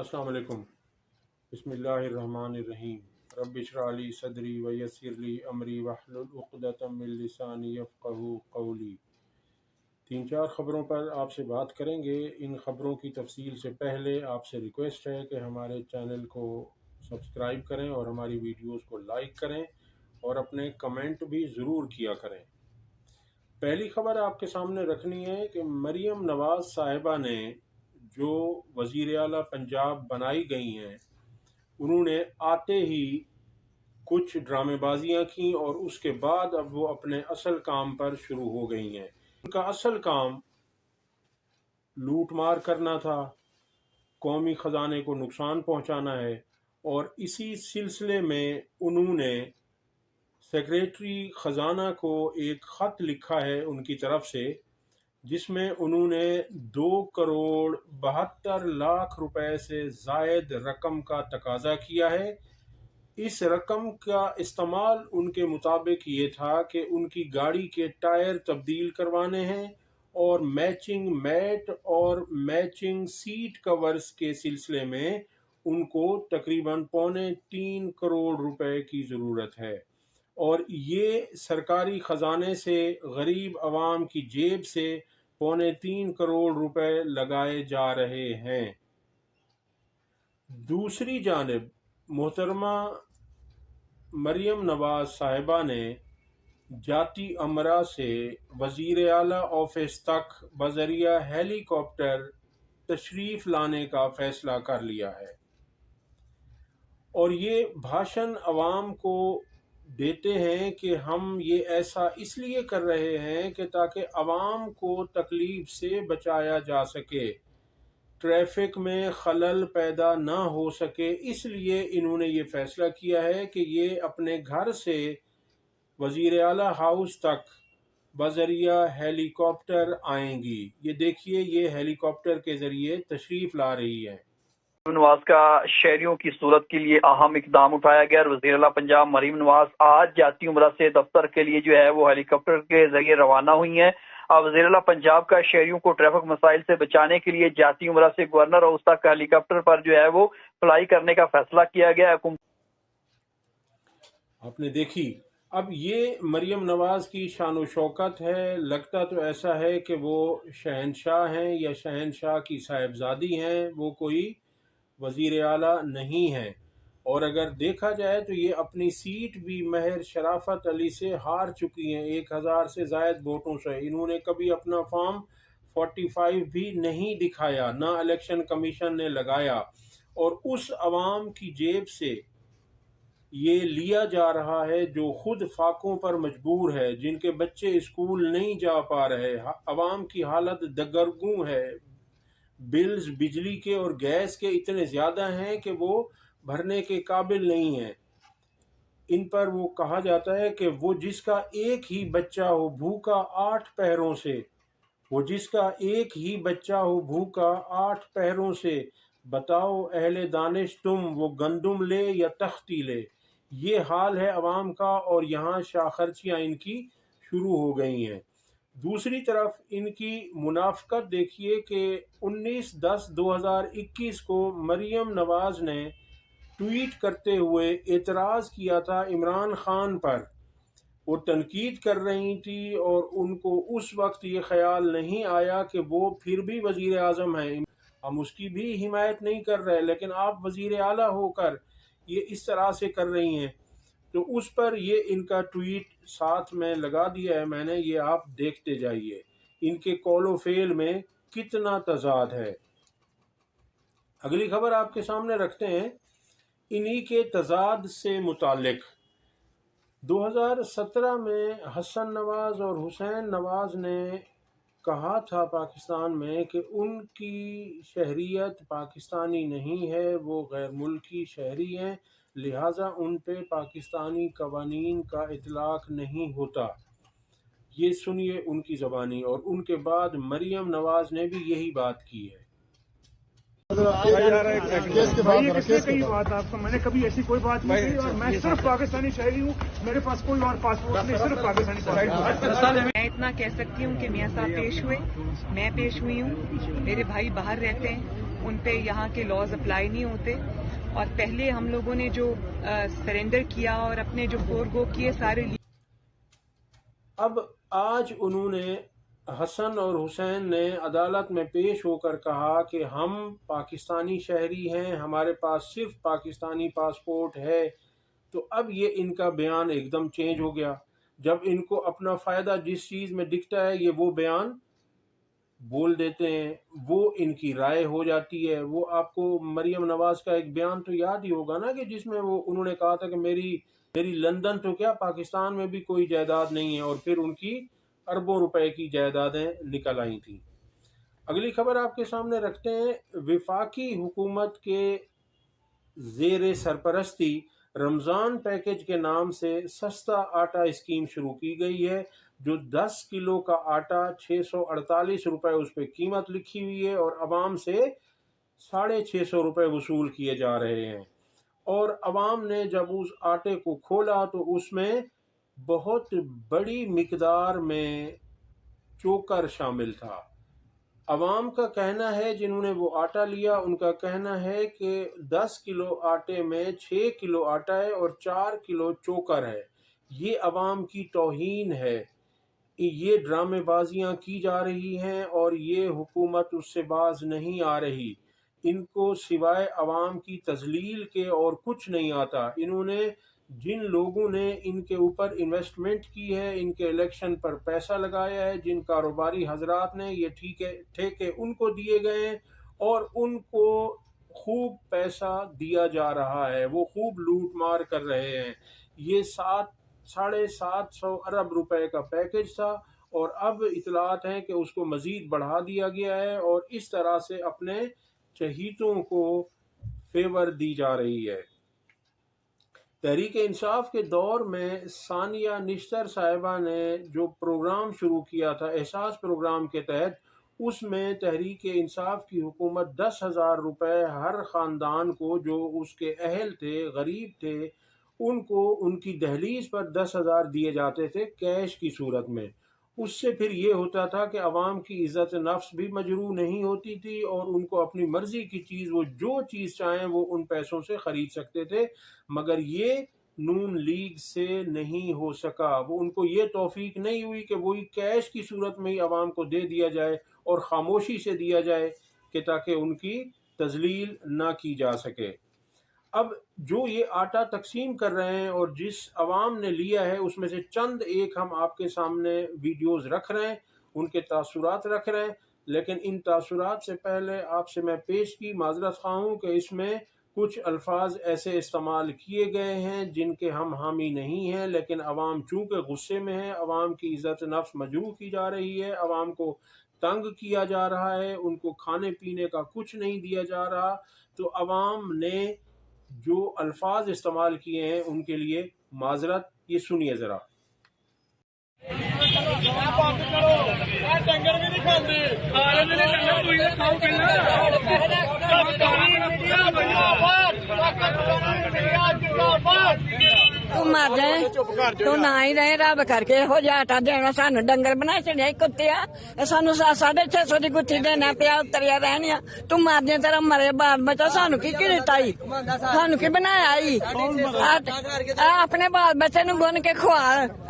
अस्सलाम वालेकुम। बिस्मिल्लाहिर्रहमानिर्रहीम। रब्बि इश्रह ली सदरी व यस्सिर ली अमरी वहलुल उक़दतम मिन लिसानी यफ़क़हू क़ौली। 3-4 ख़बरों पर आपसे बात करेंगे। इन ख़बरों की तफसील से पहले आपसे रिक्वेस्ट है कि हमारे चैनल को सब्सक्राइब करें और हमारी वीडियोस को लाइक करें और अपने कमेंट भी ज़रूर किया करें। पहली ख़बर आपके सामने रखनी है कि मरियम नवाज़ साहिबा ने जो वज़ीर आला पंजाब बनाई गई हैं, उन्होंने आते ही कुछ ड्रामेबाजियाँ की और उसके बाद अब वो अपने असल काम पर शुरू हो गई हैं। उनका असल काम लूट मार करना था, कौमी ख़जाने को नुकसान पहुँचाना है और इसी सिलसिले में उन्होंने सेक्रेटरी ख़जाना को एक ख़त लिखा है उनकी तरफ से, जिसमें उन्होंने 2,72,00,000 रुपए से ज़ायद रकम का तकाजा किया है। इस रकम का इस्तेमाल उनके मुताबिक ये था कि उनकी गाड़ी के टायर तब्दील करवाने हैं और मैचिंग मैट और मैचिंग सीट कवर्स के सिलसिले में उनको तकरीबन 2.25 करोड़ रुपए की ज़रूरत है और ये सरकारी ख़जाने से गरीब आवाम की जेब से 2.25 करोड़ रुपए लगाए जा रहे हैं। दूसरी जानिब मोहतरमा मरियम नवाज साहिबा ने जाती अमरा से वज़ीर आला ऑफिस तक बज़रिया हेलीकॉप्टर तशरीफ़ लाने का फ़ैसला कर लिया है और ये भाषण अवाम को देते हैं कि हम ये ऐसा इसलिए कर रहे हैं कि ताकि अवाम को तकलीफ से बचाया जा सके, ट्रैफिक में खलल पैदा ना हो सके। इसलिए इन्होंने ये फ़ैसला किया है कि ये अपने घर से वज़ीर आला हाउस तक बज़रिया हेलीकॉप्टर आएंगी। ये देखिए, ये हेलीकॉप्टर के ज़रिए तशरीफ़ ला रही है। नवाज का शहरियों की सूरत के लिए अहम इकदाम उठाया गया। वज़ीर आला पंजाब मरियम नवाज आज जाती उमरा से दफ्तर के लिए जो है वो हेलीकॉप्टर के जरिए रवाना हुई हैं। वज़ीर आला पंजाब का शहरियों को ट्रैफिक मसाइल से बचाने के लिए जाती उमरा से गवर्नर हाउस तक हेलीकॉप्टर पर जो है वो फ्लाई करने का फैसला किया गया। आपने देखी, अब ये मरियम नवाज की शान शौकत है। लगता तो ऐसा है कि वो शहनशाह हैं या शहनशाह की साहिबजादी हैं, वो कोई वज़ीर आला नहीं है। और अगर देखा जाए तो ये अपनी सीट भी महर शराफत अली से हार चुकी हैं 1,000 से ज़ायद वोटों से। इन्होंने कभी अपना फॉर्म 45 भी नहीं दिखाया, ना इलेक्शन कमीशन ने लगाया और उस अवाम की जेब से ये लिया जा रहा है जो खुद फाकों पर मजबूर है, जिनके बच्चे स्कूल नहीं जा पा रहे। अवाम की हालत दगरगूं है। बिल्स बिजली के और गैस के इतने ज़्यादा हैं कि वो भरने के काबिल नहीं हैं। इन पर वो कहा जाता है कि वो जिसका एक ही बच्चा हो भूखा 8 पहरों से, वो जिसका एक ही बच्चा हो भूखा 8 पहरों से, बताओ अहले दानिश तुम वो गंदुम ले या तख्ती ले। ये हाल है अवाम का और यहाँ शाखर्चियाँ इनकी शुरू हो गई हैं। दूसरी तरफ इनकी मुनाफकत देखिए कि 19/10/2021 को मरियम नवाज ने ट्वीट करते हुए एतराज़ किया था इमरान खान पर। वो तनकीद कर रही थी और उनको उस वक्त ये ख्याल नहीं आया कि वो फिर भी वज़ीर आज़म हैं, हम उसकी भी हिमायत नहीं कर रहे, लेकिन आप वज़ीर आला होकर ये इस तरह से कर रही हैं। तो उस पर ये इनका ट्वीट साथ में लगा दिया है मैंने, ये आप देखते जाइए इनके कौलो फेल में कितना तजाद है। अगली खबर आपके सामने रखते हैं इन्हीं के तजाद से मुतालिक। 2017 में हसन नवाज और हुसैन नवाज ने कहा था पाकिस्तान में कि उनकी शहरियत पाकिस्तानी नहीं है, वो गैर मुल्की शहरी हैं, लिहाजा उन पे पाकिस्तानी कवानीन का इतलाक नहीं होता। ये सुनिए उनकी ज़बानी। और उनके बाद मरियम नवाज ने भी यही बात की है। कई बात आपको, मैंने कभी ऐसी कोई बात नहीं की और मैं सिर्फ पाकिस्तानी शहरी हूँ, मेरे पास कोई और पासपोर्ट नहीं, सिर्फ पाकिस्तानी शहरी। मैं इतना कह सकती हूँ कि मियाँ साहब पेश हुए, मैं पेश हुई हूँ, मेरे भाई बाहर रहते हैं, ان پہ یہاں کے لاز اپلائی نہیں ہوتے. اور پہلے ہم لوگوں نے جو سرنڈر کیا اور اپنے جو فورگو کیے سارے. اب آج انہوں نے حسن اور حسین نے عدالت میں پیش ہو کر کہا کہ ہم پاکستانی شہری ہیں, ہمارے پاس صرف پاکستانی پاسپورٹ ہے. تو اب یہ ان کا بیان ایک دم چینج ہو گیا. جب ان کو اپنا فائدہ جس چیز میں دکھتا ہے یہ وہ بیان بول دیتے ہیں, وہ ان کی رائے ہو جاتی ہے. وہ آپ کو مریم نواز کا ایک بیان تو یاد ہی ہوگا نا, کہ جس میں وہ انہوں نے کہا تھا کہ میری لندن تو کیا پاکستان میں بھی کوئی جائیداد نہیں ہے, اور پھر ان کی اربوں روپے کی جائیدادیں نکل آئی تھیں. اگلی خبر آپ کے سامنے رکھتے ہیں. وفاقی حکومت کے زیر سرپرستی رمضان پیکج کے نام سے سستا آٹا اسکیم شروع کی گئی ہے, جو 10 کلو کا آٹا 648 روپے اس پہ قیمت لکھی ہوئی ہے, اور عوام سے 650 روپے وصول کیے جا رہے ہیں. اور عوام نے جب اس آٹے کو کھولا تو اس میں بہت بڑی مقدار میں چوکر شامل تھا. عوام کا کہنا ہے, جنہوں نے وہ آٹا لیا ان کا کہنا ہے کہ 10 کلو آٹے میں 6 کلو آٹا ہے اور 4 کلو چوکر ہے. یہ عوام کی توہین ہے, یہ ڈرامے بازیاں کی جا رہی ہیں اور یہ حکومت اس سے باز نہیں آ رہی. ان کو سوائے عوام کی تذلیل کے اور کچھ نہیں آتا. انہوں نے جن لوگوں نے ان کے اوپر انویسٹمنٹ کی ہے, ان کے الیکشن پر پیسہ لگایا ہے, جن کاروباری حضرات نے یہ ٹھیکے ان کو دیے گئے ہیں اور ان کو خوب پیسہ دیا جا رہا ہے, وہ خوب لوٹ مار کر رہے ہیں. یہ 750 ارب روپے کا پیکج تھا اور اب اطلاعات ہیں کہ اس کو مزید بڑھا دیا گیا ہے, اور اس طرح سے اپنے چہیتوں کو فیور دی جا رہی ہے. تحریک انصاف کے دور میں ثانیہ نشتر صاحبہ نے جو پروگرام شروع کیا تھا احساس پروگرام کے تحت, اس میں تحریک انصاف کی حکومت 10,000 روپے ہر خاندان کو جو اس کے اہل تھے, غریب تھے, ان کو ان کی دہلیز پر 10,000 دیے جاتے تھے کیش کی صورت میں. اس سے پھر یہ ہوتا تھا کہ عوام کی عزت نفس بھی مجروح نہیں ہوتی تھی اور ان کو اپنی مرضی کی چیز, وہ جو چیز چاہیں وہ ان پیسوں سے خرید سکتے تھے. مگر یہ نون لیگ سے نہیں ہو سکا. وہ ان کو یہ توفیق نہیں ہوئی کہ وہی کیش کی صورت میں ہی عوام کو دے دیا جائے اور خاموشی سے دیا جائے کہ تاکہ ان کی تذلیل نہ کی جا سکے. اب جو یہ آٹا تقسیم کر رہے ہیں اور جس عوام نے لیا ہے اس میں سے چند ایک ہم آپ کے سامنے ویڈیوز رکھ رہے ہیں, ان کے تاثرات رکھ رہے ہیں. لیکن ان تاثرات سے پہلے آپ سے میں پیش کی معذرت خواہ ہوں کہ اس میں کچھ الفاظ ایسے استعمال کیے گئے ہیں جن کے ہم حامی نہیں ہیں, لیکن عوام چونکہ غصے میں ہے, عوام کی عزت نفس مجروح کی جا رہی ہے, عوام کو تنگ کیا جا رہا ہے, ان کو کھانے پینے کا کچھ نہیں دیا جا رہا, تو عوام نے جو الفاظ استعمال کیے ہیں ان کے لیے معذرت. یہ سنیے ذرا. تو مر جائے تو نہ ہی رہے, رب کر کے ہو جائے آٹا دینا. سانو ڈنگر بنا چڑیا کتیا, سانو 650 دی گٹھی دینا پیا, اتریا رہنیا. تو مر جائے تیرا مرے بال بچہ, سانو کی دتا ہی, سانو کی بنایا ہی. اپنے بال بچے نو گن کے کھوا.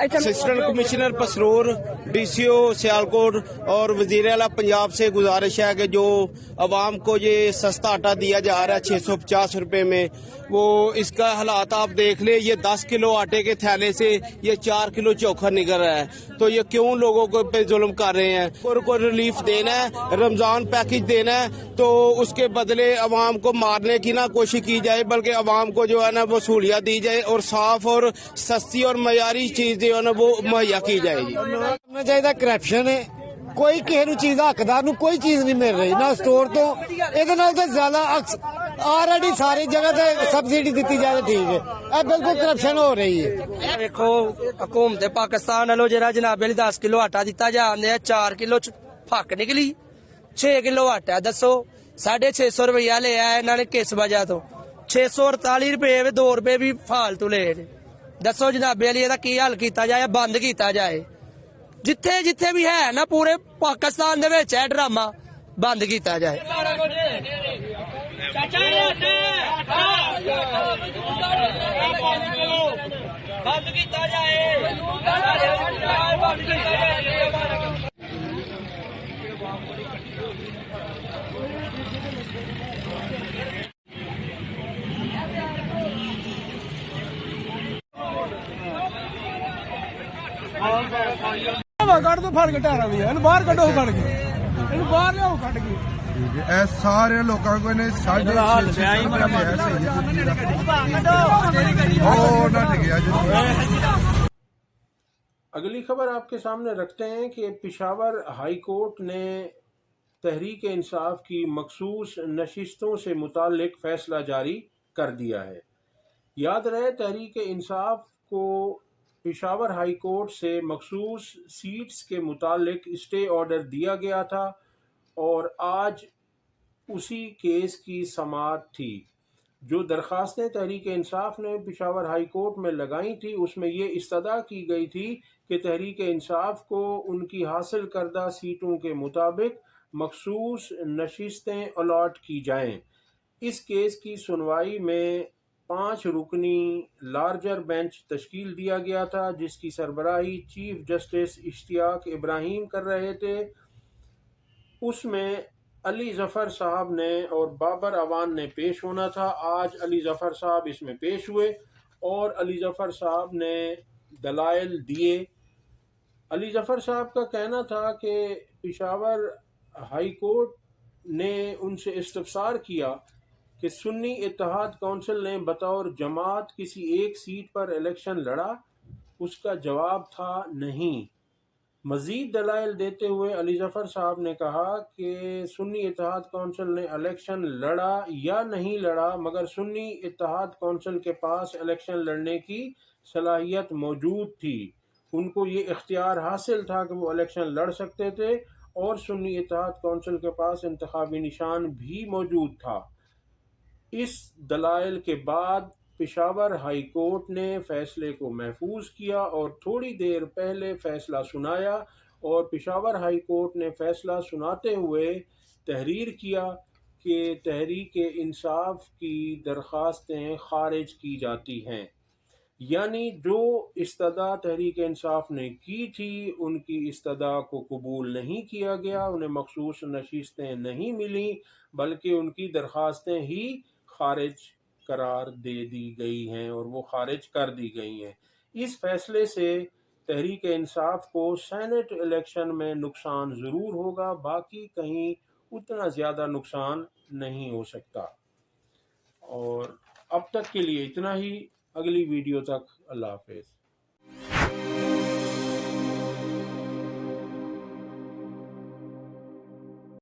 Assistant commissioner Pasrur, D C O Sialkot اور وزیر اعلیٰ پنجاب سے گزارش ہے کہ جو عوام کو یہ سستا آٹا دیا جا رہا ہے 650 روپے میں, وہ اس کا حالات آپ دیکھ لیں. یہ 10 کلو آٹے کے تھیلے سے یہ 4 کلو چوکھر نکل رہا ہے. تو یہ کیوں لوگوں کو پہ ظلم کر رہے ہیں؟ کو ریلیف دینا ہے, رمضان پیکج دینا ہے, تو اس کے بدلے عوام کو مارنے کی نہ کوشش کی جائے, بلکہ عوام کو جو ہے نا وہ سہولیات دی جائے اور صاف اور سستی اور معیاری چیز جو ہے نا وہ مہیا کی جائے گی. ہونا چاہیے کرپشن ہے, کوئی کسی نو چیز حقدار نو کوئی چیز نہیں مل رہی نہ سٹور تو. یہ زیادہ آلریڈی ساری جگہ تے سبسڈی دیتی جائے ٹھیک ہے, یہ بالکل کرپشن ہو رہی ہے. دیکھو حکومت پاکستان والوں جہاں جناب 10 کلو آٹا دیتا جا رہا ہے, 4 کلو پھک نکلی, 6 کلو آٹا. دسو 650 روپیہ لیا ہے انہوں نے کس وجہ تو, 648 روپے 2 روپے بھی فالتو لے. دسو جناب علی دا کی حل کیتا جائے, بند کیتا جائے. جتھے جتھے بھی ہے نا پورے پاکستان دے وچ ہے ڈرامہ, ਬੰਦ ਕੀਤਾ ਜਾਏ। ਬੰਦ ਕੀਤਾ ਜਾਏ। ਕੱਢ ਦੋ ਫੜ ਕੇ ਟਾਰਾ ਵੀ ਇਹਨੂੰ ਬਾਹਰ ਕੱਢੋ ਫੜ ਕੇ ਇਹਨੂੰ ਬਾਹਰ ਲਿਆਓ ਕੱਢ ਕੇ ਇਹ ਸਾਰੇ ਲੋਕਾਂ ਕੋਲ ਨੇ 650 अगली खबर आपके सामने रखते हैं कि पेशावर हाई कोर्ट ने तहरीक इंसाफ की मखसूस नशिस्तों से मुतालिक फैसला जारी कर दिया है। याद रहे, तहरीक इंसाफ को पेशावर हाई कोर्ट से मखसूस सीट्स के मुतालिक स्टे ऑर्डर दिया गया था और आज उसी केस की समाअत थी। जो दरखास्तें तहरीक इंसाफ ने पेशावर हाई कोर्ट में लगाई थी उसमें ये इस्तदा की गई थी कि तहरीक इंसाफ को उनकी हासिल करदा सीटों के मुताबिक मखसूस नशिस्तें अलॉट की जाएं। इस केस की सुनवाई में 5 रुकनी लार्जर बेंच तश्कील दिया गया था, जिसकी सरबराही चीफ जस्टिस इश्तियाक इब्राहिम कर रहे थे। उसमें अली जफ़र साहब ने और बाबर अवान ने पेश होना था। आज अली जफ़र साहब इसमें पेश हुए और अली जफ़र साहब ने दलाइल दिए। अली जफ़र साहब का कहना था कि पेशावर हाई कोर्ट ने उनसे इस्तफसार किया कि सुन्नी इत्तेहाद कौंसिल ने बतौर जमात किसी एक सीट पर इलेक्शन लड़ा। उसका जवाब था नहीं। मज़ीद दलाइल देते हुए अली जफ़र साहब ने कहा कि सुन्नी इत्तेहाद कौंसिल ने इलेक्शन लड़ा या नहीं लड़ा, मगर सुन्नी इत्तेहाद कौंसिल के पास इलेक्शन लड़ने की सलाहियत मौजूद थी। उनको ये इख्तियार हासिल था कि वो इलेक्शन लड़ सकते थे और सुन्नी इत्तेहाद कौंसिल के पास इंतखाबी निशान भी मौजूद था। इस दलाइल के बाद पेशावर हाई कोर्ट ने फैसले को महफूज किया और थोड़ी देर पहले फैसला सुनाया और पेशावर हाई कोर्ट ने फैसला सुनाते हुए तहरीर किया कि तहरीक इंसाफ की दरखास्तें खारिज की जाती हैं। यानी जो इस्तदा तहरीक इंसाफ ने की थी उनकी इस्तदा को कबूल नहीं किया गया, उन्हें मखसूस नशिस्तें नहीं मिली, बल्कि उनकी दरखास्तें ही खारिज करार दे दी गई हैं और वो खारिज कर दी गई हैं। इस फैसले से तहरीक इंसाफ को सेनेट इलेक्शन में नुकसान ज़रूर होगा, बाकी कहीं उतना ज़्यादा नुकसान नहीं हो सकता। और अब तक के लिए इतना ही। अगली वीडियो तक अल्लाह हाफ़िज़।